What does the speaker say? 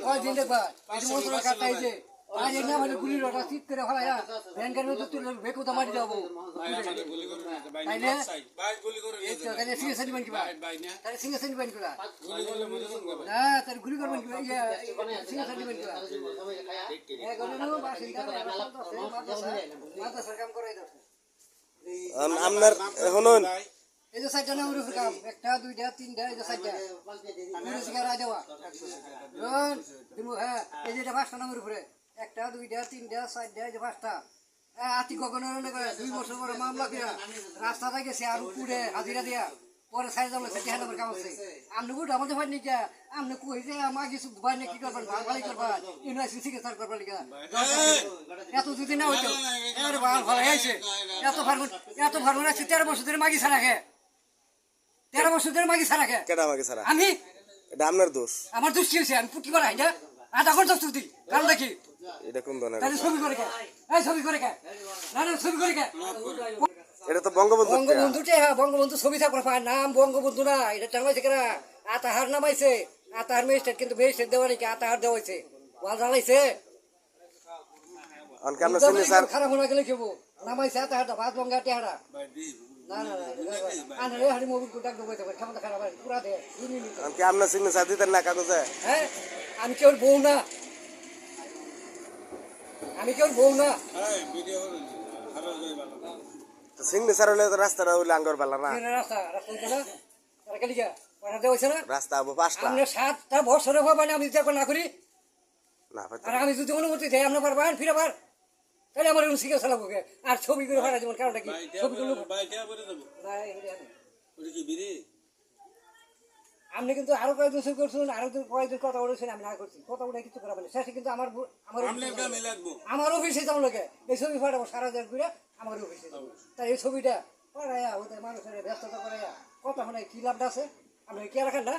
কয়দিন দেখবা এই মন্ত্র কাটাই যে আজ এই না মানে গুলি রটা চিত করে ফলায়া ব্যাংকের মধ্যে তুলে বেকু তো মারি যাবো তাই না ভাই গুলি করে এই তো তাহলে সিঙ্গে সেন্টিমেন্ট কিবা তাহলে সিঙ্গে সেন্টিমেন্ট কিবা গুলি করলে মনে করবে না তাহলে গুলি করবেন কিবা সিঙ্গে সেন্টিমেন্ট কিবা এ গলে নো বাসিন্দা মাদ্রাসার কাম করাই দাও আপনার শুনুন এই যে সাইডটা নাম রুফের কাম একটা দুইটা তিনটা এই যে সাইডটা দুটো সিগারা দেওয়া দিমু হ্যাঁ এই যে এটা পাঁচটা নামের উপরে একটা দুইটা তিনটা চারটা এই যে পাঁচটা আতি গগনের 2 বছর পরে মামলা দিয়া রাস্তাটা গেছে আর উপরে হাজিরা দিয়া পরে সাইড যাবো সেটি হাজার কাম আছে আপনি গুড আমাদের ভাই নিকা আপনি কই যে আমাকে কিছু ভাই না কি করবেন ভালো করবেন ইউনিভার্সিটি থেকে স্যার করবেন লিখা এত যদি না হইতো আরে ভালো ভালো হয়েছে এত ফার্মুন আছে 13 বছর ধরে মাগি ছাড়া খেয়ে 13 বছর ধরে মাগি ছাড়া খেয়ে কেডা আমাকে ছাড়া আমি এটা আপনার দোষ আমার দোষ কি হয়েছে আমি পুটি বাড়াই না আধা ঘন্টা ছুটি কারণ দেখি এটা কোন ধরনের তাহলে ছবি করে কে এই ছবি করে কে না না ছবি করে কে এটা তো বঙ্গবন্ধু বঙ্গবন্ধুতে হ্যাঁ বঙ্গবন্ধু ছবি থাকবে নাম বঙ্গবন্ধু না এটা টাঙাইছে কেনা আতাহার নামাইছে আতাহার মেজিস্ট্রেট কিন্তু মেজিস্ট্রেট দেওয়া নাকি আতাহার দেওয়া হয়েছে ওয়াল জ্বালাইছে অনকে আমরা সিগনেচার খারাপ হয়ে গেলে কেবো নামাইছে আতাহারটা ভাত বঙ্গা টেহারা না না আনে রে হাড়ি মোবিল কো ডাক দেবো ক্ষমতা খারাপ পুরা দে অনকে আমরা সিগনেচার দিতেন না কাগজে হ্যাঁ আমি কেউ বউ না আমি কেউ বউ না এই ভিডিও খারাপ হয়ে গেল তো সিগনেচার হলে তো রাস্তাটা হইলে আঙ্গর পালা না রাস্তা রাস্তা না তারা কালি যা ওরা দেওয়া হয়েছে না রাস্তা আবো পাঁচটা আমরা 7টা বছরে হবে না আমি দেখো না করি না আর আমি যদি অনুমতি দেয় আমরা পারবেন ফিরাবার তাহলে আমার শিখে চালাবো আর ছবি করে ফাটা যেমন কারণটা কি ছবিগুলো বাইটা করে দেব ওটা কি বিড়ি আপনি কিন্তু আরো কয়েকজন ছবি করছেন আরো কয়েকজন কথা বলেছেন আমি না করছি কথা বলে কিছু করা বলে শেষে কিন্তু আমার আপনার কামে লাগবো আমার অফিসে যাবো লোকে এই ছবি ফাটাবো সারা দেড় করে আমার অফিসে যাবো তাই এই ছবিটা পাড়াইয়া ওদের মানুষের ব্যস্ততা করাইয়া কথা শোনায় কি লাভটা আছে আপনি কে রাখেন না